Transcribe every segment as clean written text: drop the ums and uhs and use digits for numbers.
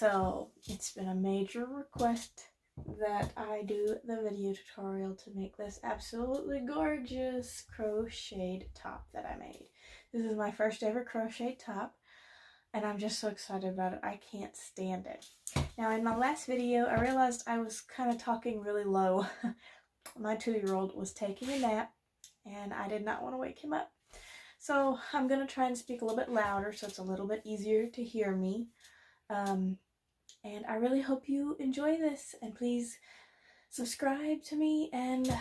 So it's been a major request that I do the video tutorial to make this absolutely gorgeous crocheted top that I made. This is my first ever crochet top, and I'm just so excited about it. I can't stand it. Now, in my last video, I realized I was kind of talking really low. My 2-year-old was taking a nap, and I did not want to wake him up. So I'm going to try and speak a little bit louder so it's a little bit easier to hear me. And I really hope you enjoy this, and please subscribe to me and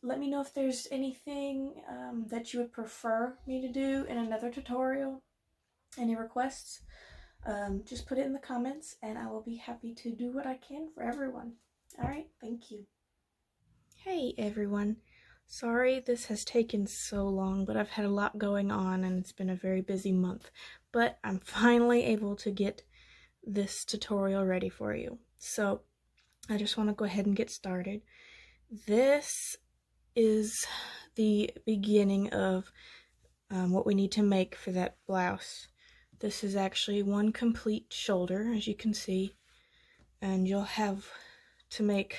let me know if there's anything that you would prefer me to do in another tutorial. Any requests, just put it in the comments and I will be happy to do what I can for everyone. Alright, thank you. Hey everyone. Sorry this has taken so long, but I've had a lot going on and it's been a very busy month. But I'm finally able to get this tutorial ready for you. So I just want to go ahead and get started. This is the beginning of what we need to make for that blouse. This is actually one complete shoulder, as you can see, and you'll have to make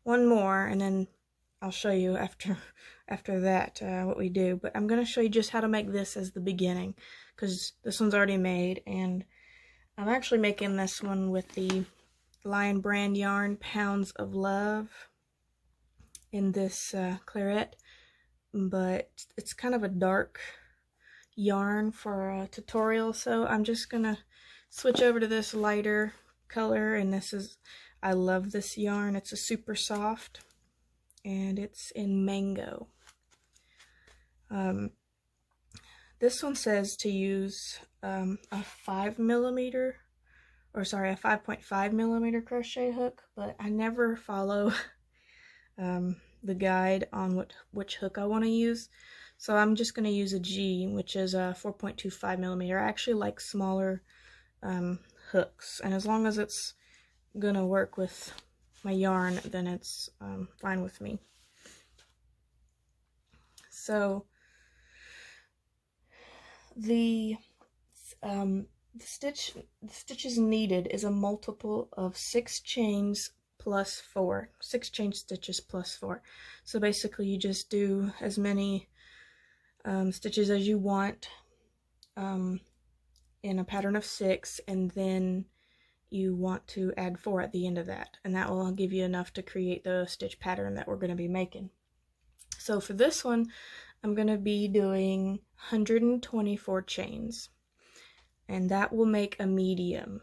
one more, and then I'll show you after that what we do. But I'm going to show you just how to make this as the beginning, because this one's already made, and I'm actually making this one with the Lion Brand yarn Pounds of Love in this claret, but it's kind of a dark yarn for a tutorial, so I'm just gonna switch over to this lighter color. And this is, I love this yarn. It's a super soft, and it's in mango. This one says to use a 5.5 millimeter crochet hook, but I never follow the guide on which hook I want to use, so I'm just going to use a G, which is a 4.25 millimeter. I actually like smaller hooks, and as long as it's gonna work with my yarn, then it's fine with me. So the stitches needed is a multiple of 6 chains plus 4. 6 chain stitches plus 4. So basically you just do as many stitches as you want in a pattern of 6, and then you want to add 4 at the end of that, and that will give you enough to create the stitch pattern that we're going to be making. So for this one, I'm going to be doing 124 chains, and that will make a medium.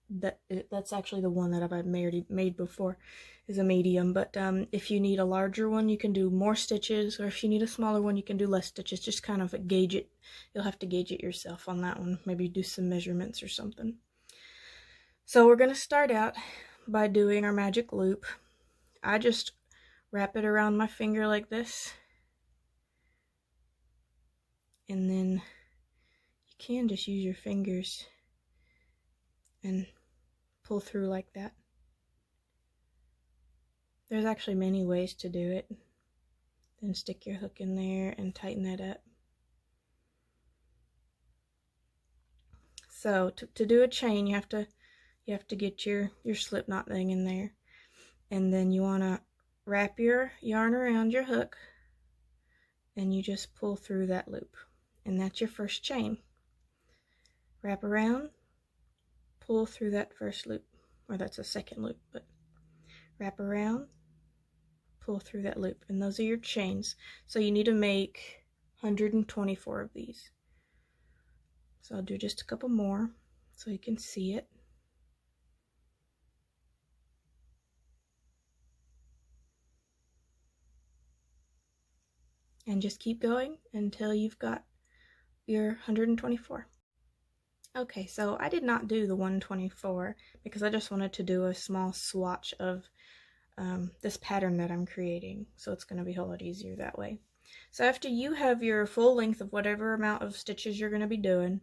That's actually the one that I've already made before, is a medium, but if you need a larger one, you can do more stitches, or if you need a smaller one, you can do less stitches. Just kind of gauge it. You'll have to gauge it yourself on that one. Maybe do some measurements or something. So we're going to start out by doing our magic loop. I just wrap it around my finger like this, and then you can just use your fingers and pull through like that. There's actually many ways to do it. Then stick your hook in there and tighten that up. So to do a chain, you have to get your slip knot thing in there, and then you want to wrap your yarn around your hook, and you just pull through that loop, and that's your first chain. Wrap around, pull through that first loop, or that's a second loop, but wrap around, pull through that loop, and those are your chains. So you need to make 124 of these. So I'll do just a couple more so you can see it. And just keep going until you've got your 124. Okay, so I did not do the 124 because I just wanted to do a small swatch of this pattern that I'm creating, so it's going to be a whole lot easier that way. So after you have your full length of whatever amount of stitches you're going to be doing,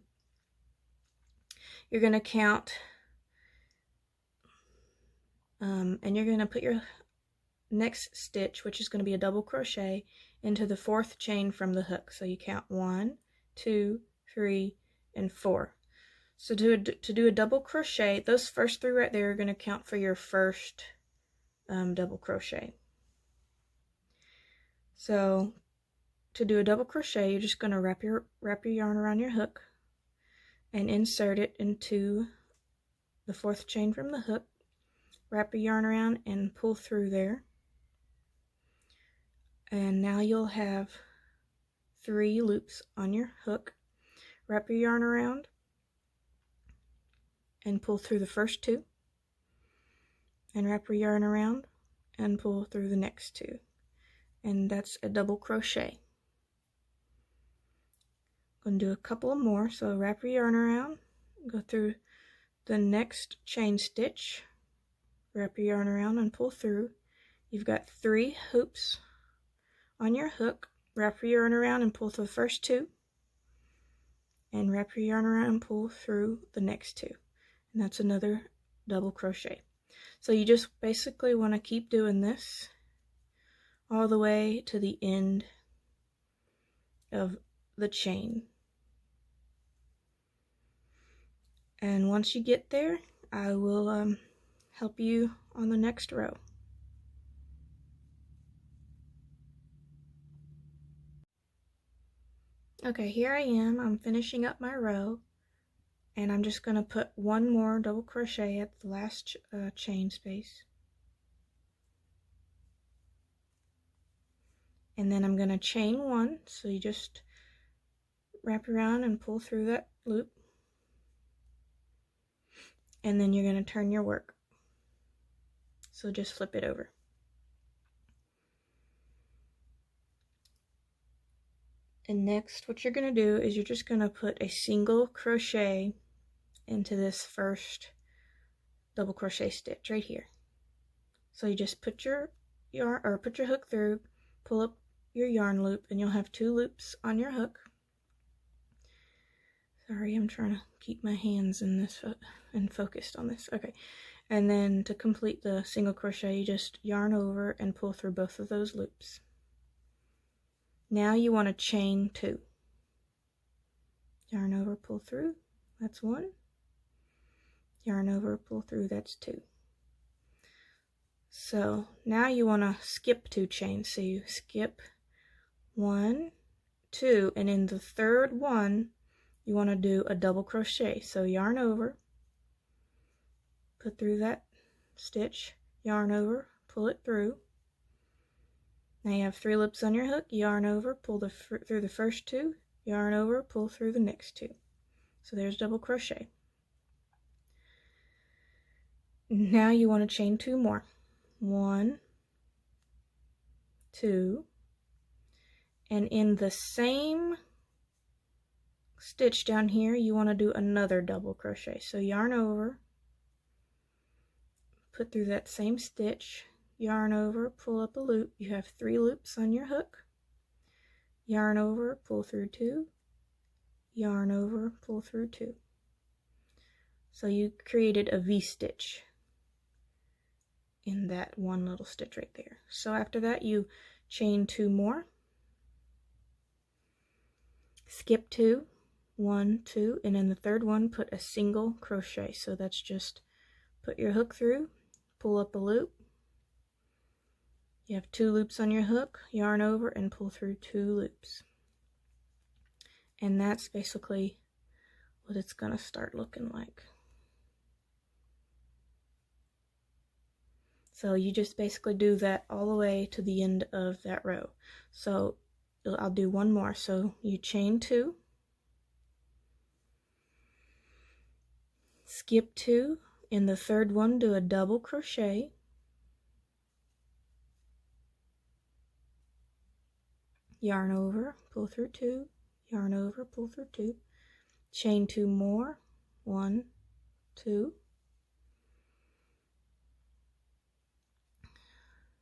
you're going to count, and you're going to put your next stitch, which is going to be a double crochet, into the 4th chain from the hook. So you count 1, 2, 3, and 4. So to do a double crochet, those first 3 right there are going to count for your first double crochet. So to do a double crochet, you're just going to wrap your yarn around your hook and insert it into the 4th chain from the hook. Wrap your yarn around and pull through there. And now you'll have 3 loops on your hook. Wrap your yarn around and pull through the first 2, and wrap your yarn around and pull through the next 2, and that's a double crochet. I'm going to do a couple more. So wrap your yarn around, go through the next chain stitch, wrap your yarn around and pull through. You've got 3 hoops on your hook. Wrap your yarn around and pull through the first 2, and wrap your yarn around and pull through the next 2, and that's another double crochet. So you just basically want to keep doing this all the way to the end of the chain. And once you get there, I will help you on the next row. Okay, here I am. I'm finishing up my row, and I'm just going to put 1 more double crochet at the last chain space. And then I'm going to chain 1, so you just wrap around and pull through that loop. And then you're going to turn your work. So just flip it over. And next, what you're going to do is you're just going to put a single crochet into this first double crochet stitch right here. So you just put your yarn, or put your hook through, pull up your yarn loop, and you'll have 2 loops on your hook. Sorry, I'm trying to keep my hands in this and focused on this. Okay, and then to complete the single crochet, you just yarn over and pull through both of those loops. Now you want to chain 2. Yarn over, pull through, that's 1. Yarn over, pull through, that's 2. So now you want to skip 2 chains. So you skip 1, 2, and in the 3rd one, you want to do a double crochet. So yarn over, put through that stitch, yarn over, pull it through. Now you have 3 loops on your hook, yarn over, pull through the first 2, yarn over, pull through the next 2. So there's double crochet. Now you want to chain 2 more. 1, 2, and in the same stitch down here, you want to do another double crochet. So yarn over, put through that same stitch, yarn over, pull up a loop. You have 3 loops on your hook, yarn over, pull through 2, yarn over, pull through 2. So you created a V-stitch in that one little stitch right there. So after that, you chain 2 more, skip 2, 1, 2, and in the 3rd one, put a single crochet. So that's just put your hook through, pull up a loop. You have 2 loops on your hook, yarn over, and pull through 2 loops. And that's basically what it's going to start looking like. So you just basically do that all the way to the end of that row. So I'll do 1 more. So you chain 2, skip 2, in the 3rd one do a double crochet, yarn over, pull through 2, yarn over, pull through 2, chain 2 more, 1, 2,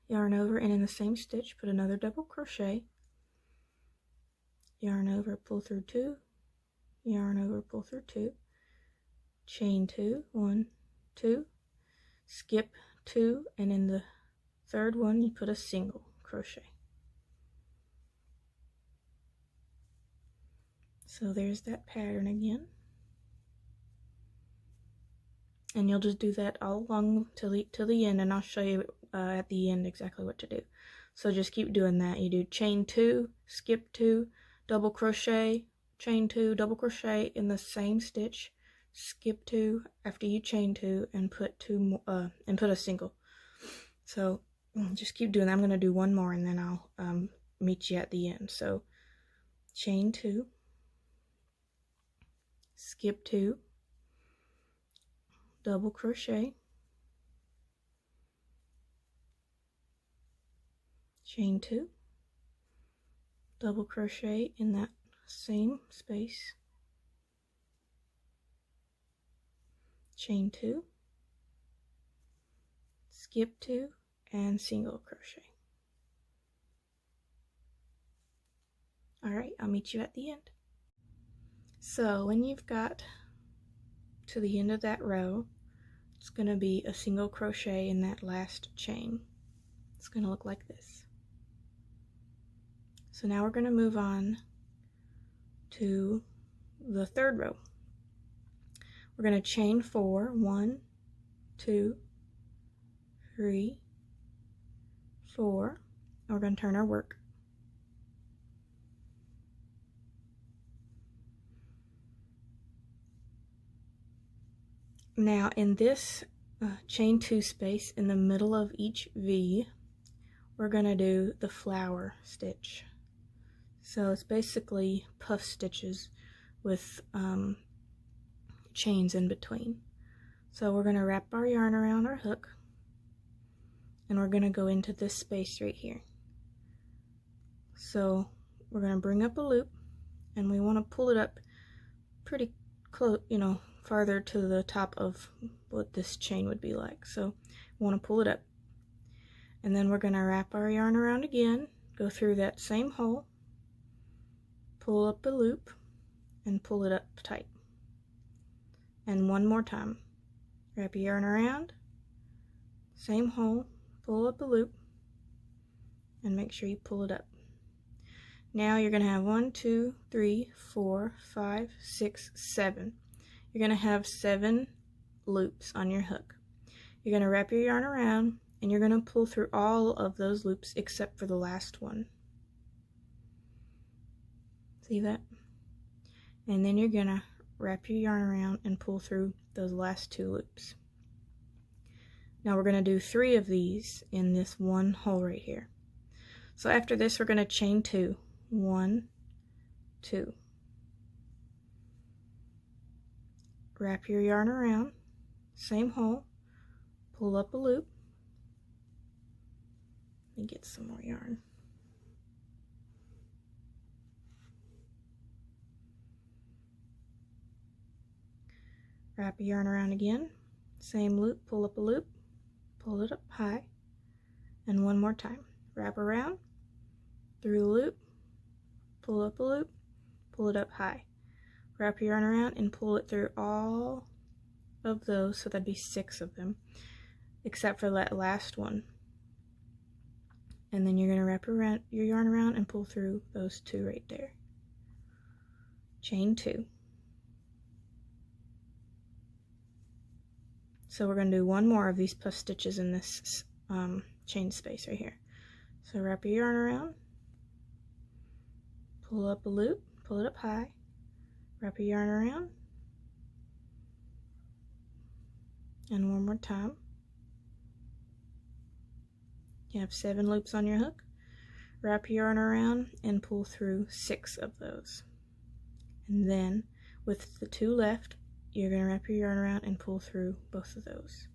yarn over, and in the same stitch put another double crochet, yarn over, pull through 2, yarn over, pull through 2, chain 2, 1, 2, skip 2, and in the 3rd one you put a single crochet. So there's that pattern again. And you'll just do that all along till the end, and I'll show you at the end exactly what to do. So just keep doing that. You do chain 2, skip 2, double crochet, chain 2, double crochet in the same stitch, skip 2 after you chain 2, and put a single. So just keep doing that. I'm going to do one more and then I'll meet you at the end. So chain 2, skip 2, double crochet, chain 2, double crochet in that same space, chain 2, skip 2, and single crochet. Alright, I'll meet you at the end. So when you've got to the end of that row, it's going to be a single crochet in that last chain. It's going to look like this. So now we're going to move on to the third row. We're going to chain 4, 1, 2, 3, 4, and we're going to turn our work. Now in this chain 2 space in the middle of each V, we're going to do the flower stitch. So it's basically puff stitches with chains in between. So we're going to wrap our yarn around our hook, and we're going to go into this space right here. So we're going to bring up a loop, and we want to pull it up pretty close, farther to the top of what this chain would be like. So we want to pull it up, and then we're going to wrap our yarn around again, go through that same hole, pull up a loop, and pull it up tight. And one more time, wrap your yarn around, same hole, pull up a loop, and make sure you pull it up. Now you're going to have 1, 2, 3, 4, 5, 6, 7. You're going to have 7 loops on your hook. You're going to wrap your yarn around, and you're going to pull through all of those loops except for the last one. See that? And then you're going to wrap your yarn around and pull through those last 2 loops. Now we're going to do 3 of these in this one hole right here. So after this, we're going to chain 2. 1, 2. Wrap your yarn around, same hole, pull up a loop, and get some more yarn. Wrap your yarn around again, same loop, pull up a loop, pull it up high, and one more time. Wrap around, through the loop, pull up a loop, pull it up high. Wrap your yarn around and pull it through all of those, so that'd be 6 of them, except for that last one. And then you're going to wrap around your yarn around and pull through those 2 right there. Chain 2. So we're going to do one more of these puff stitches in this chain space right here. So wrap your yarn around, pull up a loop, pull it up high, wrap your yarn around, and one more time. You have 7 loops on your hook. Wrap your yarn around and pull through 6 of those. And then with the 2 left, you're going to wrap your yarn around and pull through both of those.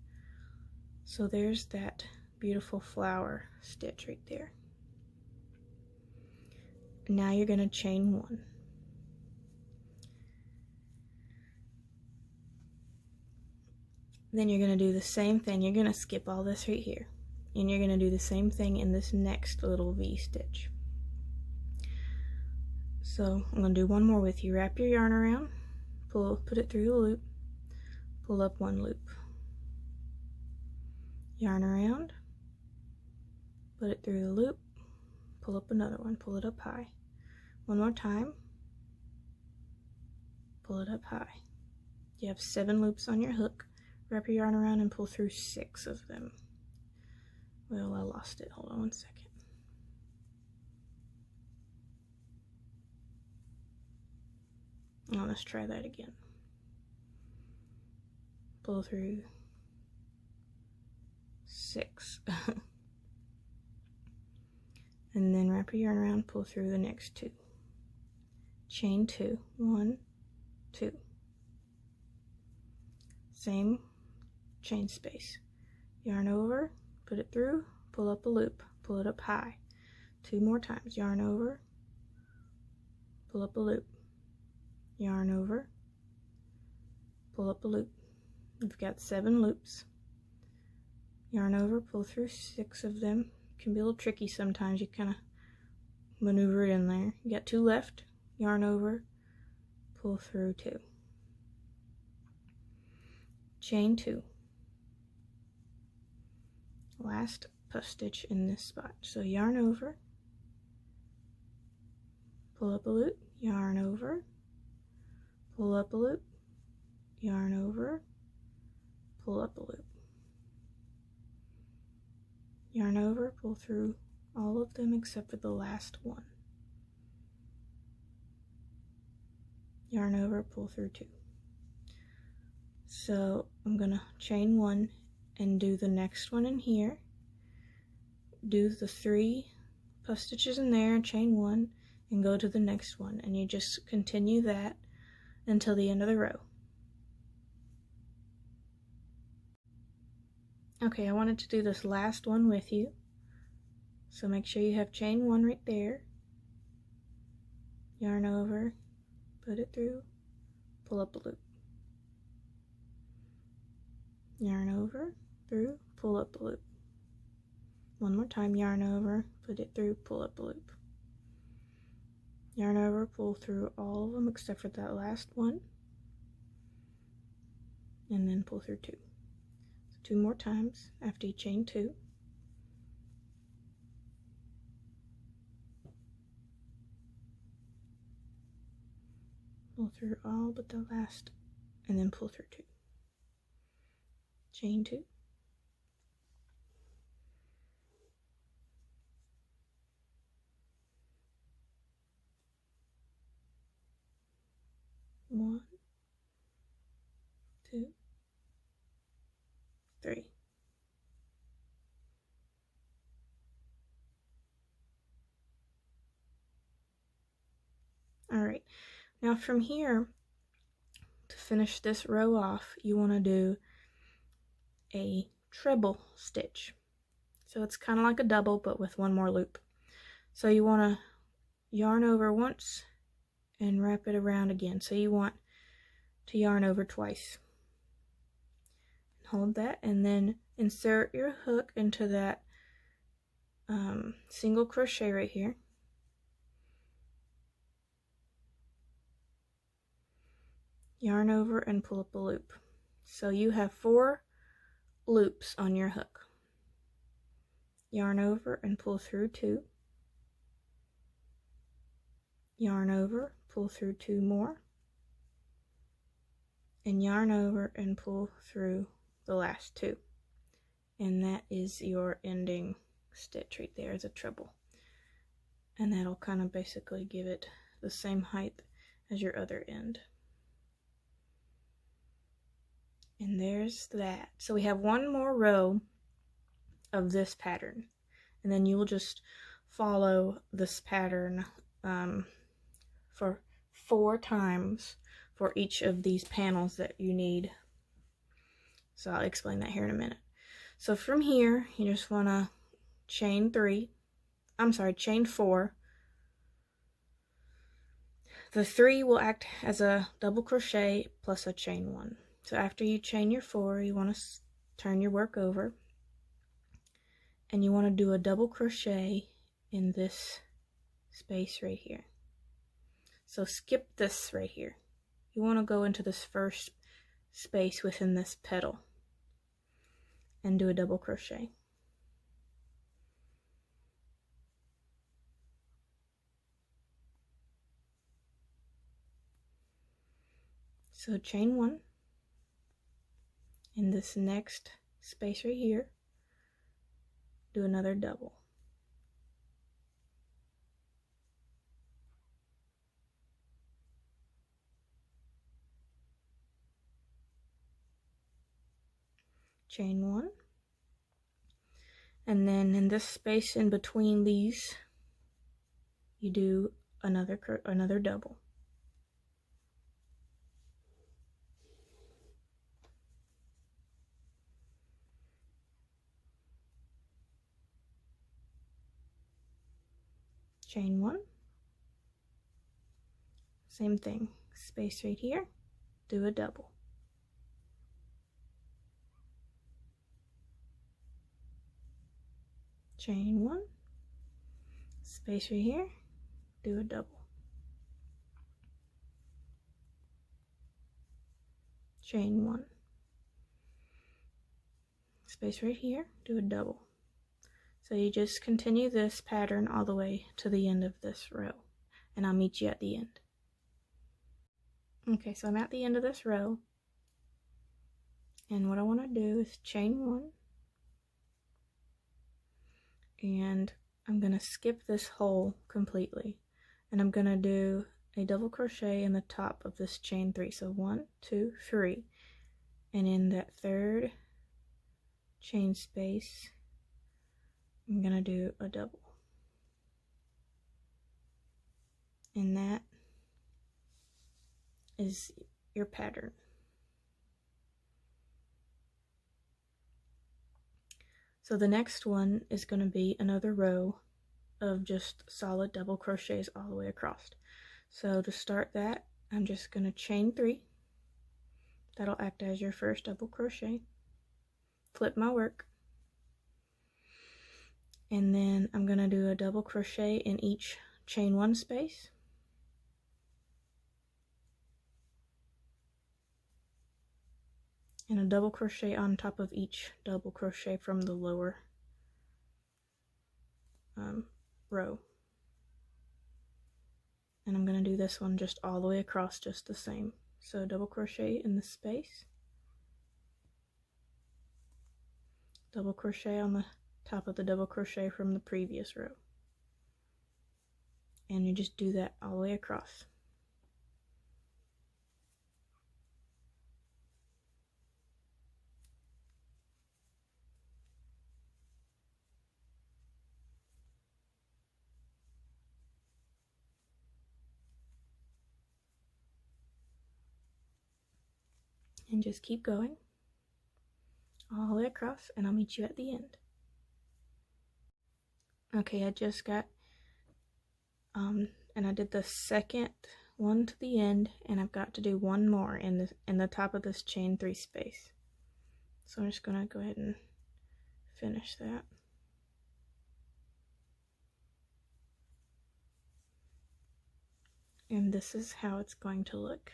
So there's that beautiful flower stitch right there. Now you're going to chain 1. Then you're going to do the same thing. You're going to skip all this right here, and you're going to do the same thing in this next little V stitch. So I'm going to do one more with you. Wrap your yarn around, put it through the loop, pull up 1 loop, yarn around, put it through the loop, pull up another one, pull it up high. One more time, pull it up high. You have 7 loops on your hook. wrap your yarn around and pull through 6 of them. Well, I lost it. Hold on one second. Now let's try that again. Pull through 6. And then wrap your yarn around, pull through the next 2. Chain 2. 1, 2. Same chain space. Yarn over, put it through, pull up a loop, pull it up high. 2 more times. Yarn over, pull up a loop. Yarn over, pull up a loop. You've got 7 loops. Yarn over, pull through 6 of them. It can be a little tricky sometimes. You kind of maneuver it in there. You got 2 left. Yarn over, pull through 2. Chain 2. Last puff stitch in this spot. So yarn over, pull up a loop, yarn over, pull up a loop, yarn over, pull up a loop. Yarn over, pull through all of them except for the last one. Yarn over, pull through 2. So I'm gonna chain 1 and do the next one in here. Do the 3 puff stitches in there, chain 1, and go to the next one, and you just continue that until the end of the row. Okay, I wanted to do this last one with you, so make sure you have chain 1 right there. Yarn over, put it through, pull up a loop. Yarn over, through, pull up a loop. One more time, yarn over, put it through, pull up a loop. Yarn over, pull through all of them except for that last one, and then pull through 2. So 2 more times after you chain 2. Pull through all but the last, and then pull through 2. Chain 2. One, 2, 3. Alright, now from here, to finish this row off, you want to do a treble stitch. So it's kind of like a double, but with 1 more loop. So you want to yarn over once and wrap it around again. So you want to yarn over twice. Hold that, and then insert your hook into that single crochet right here. Yarn over and pull up a loop. So you have 4 loops on your hook. Yarn over and pull through 2. Yarn over, pull through 2 more, and yarn over and pull through the last 2. And that is your ending stitch right there, as a treble. And that'll kind of basically give it the same height as your other end. And there's that. So we have 1 more row of this pattern, and then you will just follow this pattern for 4 times for each of these panels that you need. So I'll explain that here in a minute. So from here, you just want to chain 4. The 3 will act as a double crochet plus a chain 1. So after you chain your 4, you want to turn your work over, and you want to do a double crochet in this space right here. So skip this right here. You want to go into this first space within this petal and do a double crochet. So chain 1 in this next space right here, do another double. Chain 1, and then in this space in between these, you do another double. Chain 1, same thing, space right here, do a double. Chain 1, space right here, do a double. Chain 1, space right here, do a double. So you just continue this pattern all the way to the end of this row, and I'll meet you at the end. Okay, so I'm at the end of this row, and what I want to do is chain 1, and I'm going to skip this hole completely, and I'm going to do a double crochet in the top of this chain 3. So 1, 2, 3, and in that third chain space, I'm going to do a double. And that is your pattern. So the next one is going to be another row of just solid double crochets all the way across. So to start that, I'm just going to chain 3. That'll act as your first double crochet. Flip my work. And then I'm going to do a double crochet in each chain 1 space. And a double crochet on top of each double crochet from the lower row. And I'm going to do this one just all the way across, just the same. So double crochet in the space, double crochet on the top of the double crochet from the previous row, and you just do that all the way across. And just keep going all the way across, and I'll meet you at the end. Okay, I just got and I did the second one to the end, and I've got to do one more in the top of this chain 3 space. So I'm just gonna go ahead and finish that. And this is how it's going to look.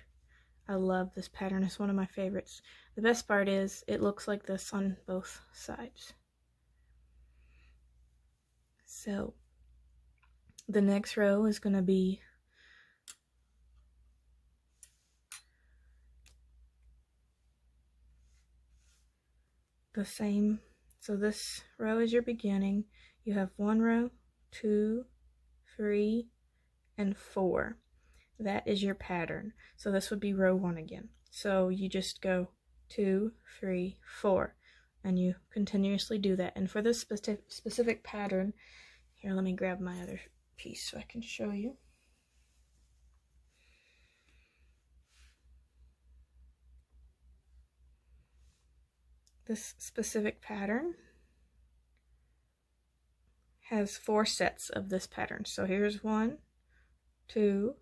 I love this pattern. It's one of my favorites. The best part is it looks like this on both sides. So the next row is going to be the same. So this row is your beginning. You have 1 row, 2, 3, and 4. That is your pattern. So this would be row 1 again. So you just go 2, 3, 4, and you continuously do that. And for this specific pattern, here, let me grab my other piece so I can show you. This specific pattern has 4 sets of this pattern. So here's 1, 2,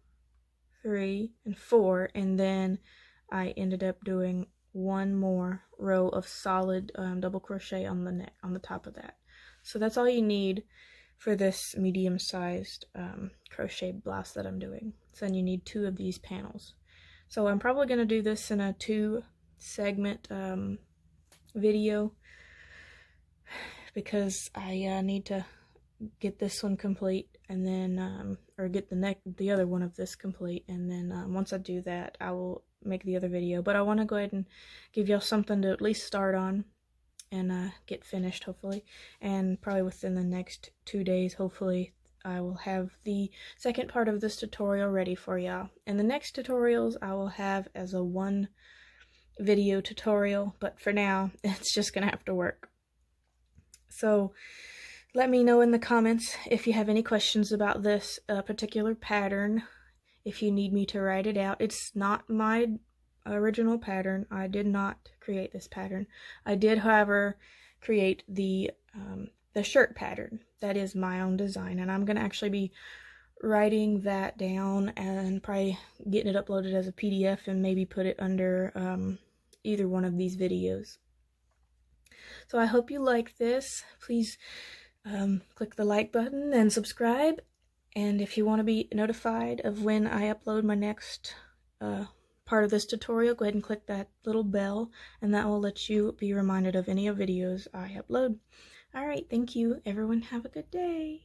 3, and 4, and then I ended up doing 1 more row of solid double crochet on the top of that. So that's all you need for this medium-sized crochet blouse that I'm doing. So then you need 2 of these panels. So I'm probably going to do this in a 2-segment video because I need to get this one complete, and then or get the other one of this complete, and then once I do that, I will make the other video, but I want to go ahead and give y'all something to at least start on and get finished, hopefully. And probably within the next 2 days, hopefully, I will have the second part of this tutorial ready for y'all. And the next tutorials I will have as a 1 video tutorial, but for now, it's just gonna have to work. So let me know in the comments if you have any questions about this particular pattern, if you need me to write it out. It's not my original pattern. I did not create this pattern. I did, however, create the shirt pattern. That is my own design, and I'm gonna actually be writing that down and probably getting it uploaded as a PDF and maybe put it under either one of these videos. So I hope you like this. Please click the like button and subscribe, and if you want to be notified of when I upload my next part of this tutorial, go ahead and click that little bell, and that will let you be reminded of any videos I upload. Alright, thank you everyone, have a good day.